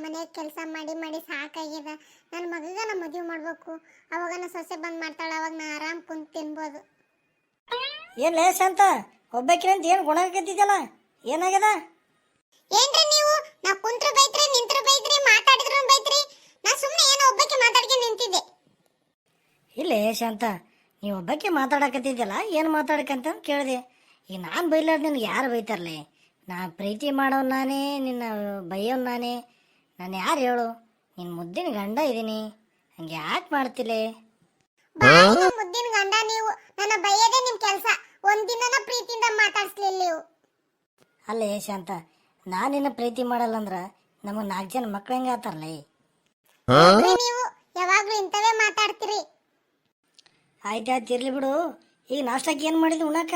ಮನೆ ಕೆಲಸ ಮಾಡಿ ಮಾಡಿ ಸಾಕಾಗ್ಯದ. ನನ್ನ ಮಗನ ಮದುವೆ ಮಾಡಬೇಕು. ಅವಾಗ ನನ್ನ ಸೊಸೆ ಬಂದು ಮಾಡ್ತಾಳೆ, ಅವಾಗ ನಾ ಆರಾಮ್ ಕುಂತು ತಿನ್ಬೋದು. ಏನು ಲೇಸ್ ಅಂತ ಒಬ್ಬಾಕಿನಂತ ಏನು ಗುಣಕತ್ತಿದ್ದಲ್ಲ, ಏನಾಗ್ಯದ? ಏನ್ರಿ ನೀವು? ನಾ ಕುಂತ್ರು ಬೈತ್ರಿ, ನಿಂತ್ರು ಬೈತ್ರಿ, ಮಾತಾಡಿದ್ರು ಬೈತ್ರಿ. ನಾ ಸುಮ್ಮನೆ ಏನೋ ಒಬ್ಬಕ್ಕೆ ಮಾತಾಡ್ಕೊಂಡು ನಿಂತಿದ್ದೆ. ಇಲ್ಲೇ ಶಾಂತ, ನೀವು ಒಬ್ಬಾಕಿ ಮಾತಾಡಕತ್ತಿದ್ದಲ್ಲ, ಏನು ಮಾತಾಡಕಂತ ಕೇಳಿದೆ. ಈಗ ನಾನು ಬೈಲಾರ್ದು ನಿನ್ಗೆ ಯಾರು ಬೈತಾರಲಿ? ನಾ ಪ್ರೀತಿ ಮಾಡೋನು ನಾನೇ, ನಿನ್ನ ಬೈಯೋನು ನಾನೇ. ನಾನು ಯಾರು ಹೇಳು? ನಿನ್ನ ಮುದ್ದಿನ ಗಂಡ ಇದ್ದೀನಿ, ಹಂಗೆ ಯಾಕೆ ಮಾಡ್ತಿಲೆ? ಮುದ್ದಿನ ಗಂಡ ನೀವು. ನನ್ನ ಬೈಯದೇ ನಿಮ್ಮ ಕೆಲಸ. ಒಂದಿನ ಪ್ರೀತಿಯಿಂದ ಮಾತಾಡ್ಸ್ಲಿಲ್ಲ ನೀವು. ಅಲ್ಲೇ ಶಾಂತ, ನಾನು ನಿನ್ನ ಪ್ರೀತಿ ಮಾಡಲ್ಲ ಅಂದ್ರೆ ನಮಗೆ 4 ಜನ ಮಕ್ಳು ಹೆಂಗೆ ಆತಾರಲ್ಲ? ನೀವು ಯಾವಾಗ್ಲೂ ಇಂಥವೇ ಮಾತಾಡ್ತೀರಿ. ಆಯ್ತು ಇರ್ಲಿ ಬಿಡು. ಈಗ ನಾಷ್ಟಕ್ಕೆ ಏನು ಮಾಡಿದ್ವಿ ಉಣ್ಣಾಕ?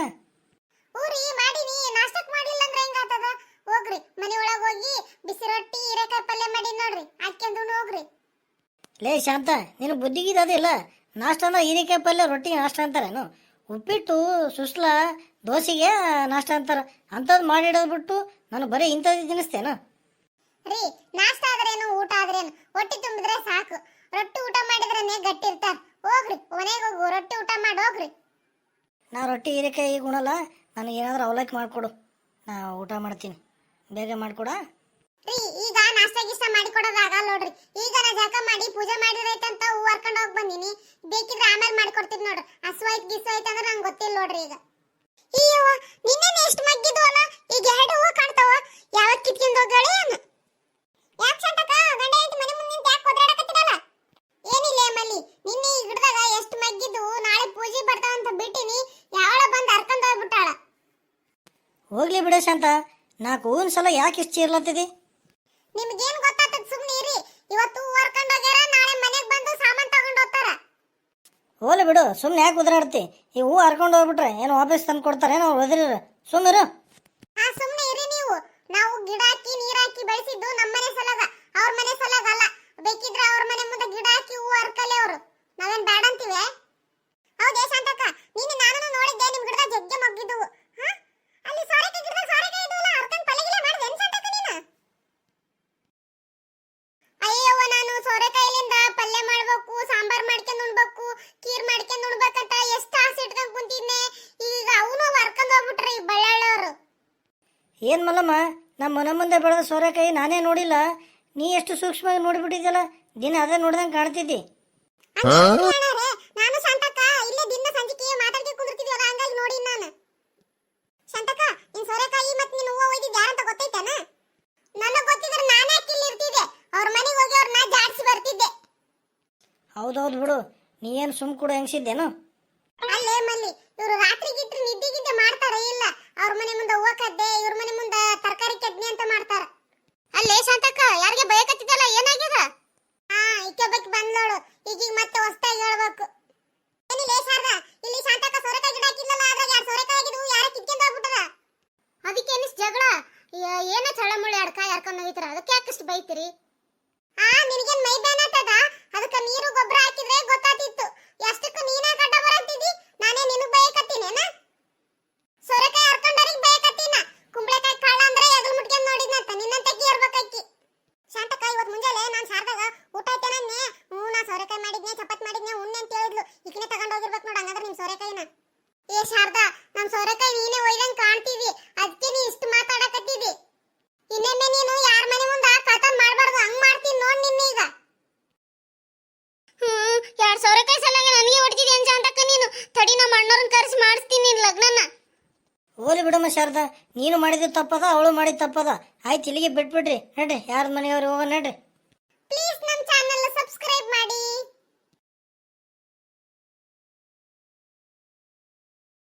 ಊರಿ ಮಾಡೀನಿ. ನಾಷ್ಟಕ್ ಮಾಡಿಲ್ಲ ಅಂದ್ರೆ ಹೆಂಗಾತದ? ಹೋಗ್ರಿ ಮನೆ ಒಳಗೆ ಹೋಗಿ ಬಿಸಿ ರೊಟ್ಟಿ ಹೀರೆಕಾಯಿ ಪಲ್ಯ ಮಾಡಿ ನೋಡ್ರಿ, ಹಾಕ್ಯಂದು ಹೋಗ್ರಿ. ಲೇ ಶಾಂತ, ನಿನ್ನ ಬುದ್ಧಿಗಿದ ಅದಿಲ್ಲ. ನಾಷ್ಟ ಅಂದ್ರೆ ಹೀರೆಕಾಯಿ ಪಲ್ಯ ರೊಟ್ಟಿ ನಾಷ್ಟ ಅಂತಾರೇನು? ಉಪ್ಪಿಟ್ಟು ಸುಸ್ಲ ದೋಸೆಗೆ ನಾಷ್ಟ ಅಂತಾರೆ. ಅಂಥದ್ದು ಮಾಡಿಡೋದು ಬಿಟ್ಟು ನಾನು ಬರೀ ಇಂಥದ್ದು ತಿನ್ನಿಸ್ತೇನು? ರೀ, ನಾಷ್ಟ ಆದ್ರೇನು ಊಟ ಆದ್ರೇನು, ಹೊಟ್ಟಿ ತುಂಬಿದ್ರೆ ಸಾಕು. ರೊಟ್ಟಿ ಊಟ ಮಾಡಿದ್ರೇನೆ ಗಟ್ಟಿ ಇರ್ತಾರ. ಹೋಗ್ರಿ ಮನೆಗೆ ಹೋಗು, ರೊಟ್ಟಿ ಊಟ ಮಾಡಿ ಹೋಗ್ರಿ. ನಾ ರೊಟ್ಟಿ ಹೀರೆಕಾಯಿ ಈಗ ಉಣಲ್ಲ, ನನಗೆ ಏನಾದರೂ ಅವಲಕ್ಕಿ ಮಾಡಿಕೊಡು, ನಾ ಊಟ ಮಾಡ್ತೀನಿ. ಬೇಗ ಮಾಡಿಕೊಡ. ರೀ, ಈಗ ನಾಷ್ಟ ಗೀಷ್ಟ ಮಾಡಿಕೊಡೋದು ಆಗಲ್ಲ ನೋಡ್ರಿ. ಈಗ ನಾ ಜಳಕ ಮಾಡಿ ಪೂಜೆ ಮಾಡಿರೈತಂತ ಹೂ ಹರ್ಕೊಂಡು ಹೋಗಿ ಬಂದೀನಿ. ಬೇಕಿದ್ರೆ ಆಮೇಲೆ ಮಾಡಿಕೊಡ್ತೀನಿ ನೋಡ್ರಿ. ಹಸುವಾಯ್ತು ಗಿಸ್ವಾಯ್ತು ಅಂದ್ರೆ ನಂಗೆ ಗೊತ್ತಿಲ್ಲ ನೋಡ್ರಿ. ಈಗ ಅಯ್ಯವ್ವ, ನಿನ್ನೆ ಎಷ್ಟು ಮಗ್ಗಿದ್ವಲ್ಲ, ಈಗ 2 ಹೂವು ಕಾಣ್ತಾವ. ಯಾವಾಗ ಕಿತ್ಕೊಂಡು ಹೋಗ್ಯಾಳೆ ಏನು? ಯಾಕೆ ಸಂತಕ ಗಂಡ ಹೆಂಡತಿ ಮನೆ ಮುಂದೆ ನಿಂತು ಯಾಕೆ ಒದರಾಡಕತ್ತಿರಲ್ಲ? ಏನಿಲ್ಲ ಮಲ್ಲಿ, ನಿನ್ನೆ ಈ ಗಿಡದಾಗ ಎಷ್ಟು ಮಗ್ಗಿದ್ದು, ನಾಳೆ ಪೂಜೆ ಬರ್ತಾವಂತ ಬಿಟ್ಟಿನಿ. ಯಾವಳ ಬಂದು ಹರ್ಕೊಂಡು ಹೋಗ್ಬಿಟ್ಟಾಳ. ಹೋಗ್ಲಿ ಬಿಡ ಶಾಂತ, 4 ಹೂವಿನ ಸಲ ಯಾಕೆ ಇಷ್ಟು ಚೀರ್ಲತ್ತಿದೆ? ನಿಮ್ಗೇನು ಗೊತ್ತಾಗ್ತದ? ಸುಮ್ಮನೆ ಇರಿ. ಇವತ್ತು ಹೂ ಹರ್ಕೊಂಡು ಹೋಗ್ಯಾರ, ನಾಳೆ ಮನೆಗೆ ಬಂದು ಸಾಮಾನು ತಗೊಂಡು ಹೋಗ್ತಾರ. ಹೋಗ್ಲಿ ಬಿಡು, ಸುಮ್ಮನೆ ಯಾಕೆ ಉದ್ರಾಡ್ತಿ? ಈ ಹೂ ಹರ್ಕೊಂಡು ಹೋಗ್ಬಿಟ್ರೆ ಏನು ವಾಪಸ್ ತಂದು ಕೊಡ್ತಾರೆ? ನಾವು ಒದರಿರ ಸುಮ್ಮನಿರು. ಹಾ, ಸುಮ್ಮನೆ ಇರಿ ನೀವು. ನಾವು ಗಿಡ ಹಾಕಿ ನೀರ್ ಹಾಕಿ ಬೆಳೆಸಿದ್ದು ನಮ್ಮನೆ ಸಲಗ, ಅವ್ರ ಮನೆ ಸಲಗ ಅಲ್ಲ. ಬೇಕಿದ್ರೆ ಅವ್ರ ಮನೆ ಮುಂದೆ ಗಿಡ ಹಾಕಿ ಹೂ ಹರ್ಕಲೆ ಅವರು. ನಾವೇನ್ ಬೇಡ ಅಂತೀವಿ? ಹೌದೇ ಶಾಂತಕ್ಕ? ನೀನು ನಾನು ನೋಡಿದ್ದೆ, ನಿಮ್ ಗಿಡದ ಜಗ್ಗೆ ಮಗ್ಗಿದ್ವು. ಹಾ, ಅಲ್ಲಿ ಸೋರೆಕಾಯಿ ಗಿಡದಾಗ ಸೋರೆಕಾಯಿ ಇದ್ವಲ್ಲ, ಹರ್ಕೊಂಡು ಪಲ್ಯಗಿಲೆ ಮಾಡಿದೆ ಏನ್ ಶಾಂತಕ್ಕ ನೀನು? ಅಯ್ಯವ್ವ, ನಾನು ಸೋರೆಕಾಯಿಲಿಂದ ಪಲ್ಯ ಮಾಡ್ಬೇಕು, ಸಾಂಬಾರ್ ಮಾಡ್ಕೊಂಡು ಉಣ್ಬೇಕು, ಕೀರ್ ಮಾಡ್ಕೊಂಡು ಉಣ್ಬೇಕಂತ ಎಷ್ಟು ಆಸೆ ಇಟ್ಕೊಂಡು ಕುಂತಿದ್ನೆ. ಈಗ ಅವನು ಹರ್ಕೊಂಡು ಹೋಗ್ಬಿಟ್ರಿ ಈ ಬಳ್ಳಾಳವ್ರು. ಏನು ಮಲ್ಲಮ್ಮ, ನಮ್ಮ ಮನೆ ಮುಂದೆ ಬೆಳೆದ ಸೋರೆಕಾಯಿ ನಾನೇ ನೋಡಿಲ್ಲ, ನೀ ಎಷ್ಟು ಸೂಕ್ಷ್ಮವಾಗಿ ನೋಡಿಬಿಟ್ಟಿದ್ದಲ್ಲ. ದಿನ ಅದೇ ನೋಡ್ದಂಗೆ ಕಾಣ್ತಿದ್ದಿ. ನಾನು ಶಾಂತಕ್ಕ ಇಲ್ಲೇ ದಿನ ಸಂಜಿಕೆ ಮಾತಾಡ್ಕೆ ಕುಂದಿರ್ತಿದ್ವಲ್ಲ, ಹಂಗಾಗಿ ನೋಡಿ ನಾನು. ಶಾಂತಕ್ಕ, ನಿನ್ ಸೋರೆಕಾಯಿ ಮತ್ತೆ ನೀನು ಹೂವು ಒಯ್ದಿದ್ದು ಯಾರಂತ ಗೊತ್ತೈತನ? ನನಗೆ ಗೊತ್ತಿದ್ರೆ ನಾನೇ ಅಕ್ಕಿಲ್ಲಿ ಇರ್ತಿದ್ದೆ. ಅವ್ರ ಮನೆಗೆ ಹೋಗಿ ಅವ್ರನ್ನ ಜಾಡ್ಸಿ ಬರ್ತಿದ್ದೆ. ಹೌದೌದು ಬಿಡು, ನೀ ಏನು ಸುಮ್ ಕೂಡ ಹೆಂಗ್ಸಿದ್ದೇನು? ಅಲ್ಲೇ ಮಲ್ಲಿ, ಇವರು ರಾತ್ರಿ ಗಿಟ್ರಿ ನಿದ್ದೆ ಗಿದ್ದೆ ಮಾಡ್ತಾರ ಇಲ್ಲ? ಅವ್ರ ಮನೆ ಮುಂದೆ ಹೂವ ಕದ್ದೆ, ಇವ್ರ ಮನೆ ಮುಂದೆ ತರಕಾರಿ ಚಟ್ನಿ ಅಂತ ಮಾಡ್ತಾರ. ಅಲ್ಲೇ ಶಾಂತಕ್ಕ, ಯಾರಿಗೆ ಬಯಕತ್ತಿದ್ದಲ್ಲ, ಏನಾಗ್ಯದ? ಹಾ, ಇಕ್ಕೊಬ್ಬಕ್ಕೆ ಬಂದ್ಲೋಳು. ಈಗ ಮತ್ತೆ ಹೊಸ್ತಾಗಿ ಹೇಳ್ಬೇಕು. ಏನಿಲ್ಲ ಶಾರದ, ಇಲ್ಲಿ ಶಾಂತಕ್ಕ ಸೋರೆಕಾಯಿ ಗಿಡ ಹಾಕಿದ್ಲಲ್ಲ, ಅದ್ರಾಗ 2 ಸೋರೆಕಾಯಿ ಆಗಿದ್ವು, ಯಾರ ಕಿತ್ಕೊಂಡು ಹೋಗ್ಬಿಟ್ಟದ. ಅದಕ್ಕೆ ಏನಿಸ್ ಜಗಳ? ಏನೋ ಚಳಮುಳಿ ಅಡ್ಕಾಯಿ ಹರ್ಕೊಂಡು ಹೋಗಿದ್ರ, ಅದಕ್ಕೆ ಯಾಕಷ್ಟು ಬೈತೀರಿ? ಆ, ನಿನಗೇನ್ ಮೈ ಬೇನತ್ತದ? ಅದಕ್ಕೆ ನೀರು ಗೊಬ್ಬರ ಹಾಕಿದ್ರೆ ಗೊತ್ತಾತಿತ್ತು. ಎಷ್ಟಕ್ಕೆ ನೀನೇ ಗಡ್ಡ ಬರಂತಿದ್ದಿ? ನಾನೇ ನಿನಗೆ ಬಯಕತ್ತೀನೇನ? ಸೋರೆಕಾಯಿ ಹರ್ಕೊಂಡರಿಗೆ ಬಯಕತ್ತೀನ. ಕುಂಬಳಕಾಯಿ ಕಾಳ ಅಂದ್ರೆ ಎಗಲ್ ಮುಟ್ಕೊಂಡು ನೋಡಿದ್ನಂತ, ನಿನ್ನಂತಕ್ಕೆ ಇರ್ಬೇಕಕ್ಕಿ. ಶಾಂತಕ್ಕ, ಇವತ್ತು ಮುಂಜಾನೆ ನಾನು ಶಾರದಾಗ ಊಟ ಆಯ್ತೇನೆ. ನಾ ಸೋರೆಕಾಯಿ ಮಾಡಿದ್ನೆ, ಚಪಾತಿ ಮಾಡಿದ್ನೆ, ಉಣ್ಣೆ ಅಂತ ಹೇಳಿದ್ಲು. ಈಗಿನೇ ತಗೊಂಡು ಹೋಗಿರ್ಬೇಕು ನೋಡು, ಹಂಗಂದ್ರೆ ನಿಮ್ ಸೋರೆಕಾಯಿನ. ಏ ಶಾರದಾ, ನಮ್ ಸೋರೆಕಾಯಿ ನೀನೇ ಒಯ್ದಂಗ್ ಕಾಣ್ತಿದಿ, ಅದಕ್ಕೆ ನೀ ಇಷ್ಟು ಮಾತಾಡಕತ್ತಿದಿ. ಇನ್ನೊಮ್ಮೆ ನೀನು ಯಾರ ಮನೆ ಮುಂದೆ ಕತನ್ ಮಾಡಬಾರ್ದು, ಹಂಗ್ ಮಾಡ್ತೀನಿ ನೋಡ್ ನಿನ್ನೀಗ. 2 ಸೋರೆಕಾಯಿ ಸಲಂಗ ನನಗೆ ಹೊಡ್ತಿದ್ದೆ ಅಂತ ಶಾಂತಕ್ಕ ನೀನು. ತಡಿ, ನಮ್ಮ ಅಣ್ಣವ್ರನ್ನ ಕರೆಸಿ ಮಾಡಿಸ್ತೀನಿ ನಿನ್ ಲಗ್ನನ. ಹೋಗ್ಲಿ ಬಿಡಮ್ಮ ಶಾರದಾ, ನೀನು ಮಾಡಿದ್ದು ತಪ್ಪದ, ಅವಳು ಮಾಡಿದ್ದು ತಪ್ಪದ. ಆಯ್ತು, ಇಲ್ಲಿಗೆ ಬಿಟ್ಬಿಡ್ರಿ. ನಡ್ರಿ, ಯಾರ ಮನೆಯವ್ರು ಹೋಗ ನಡ್ರಿ. ಪ್ಲೀಸ್ ನಮ್ಮ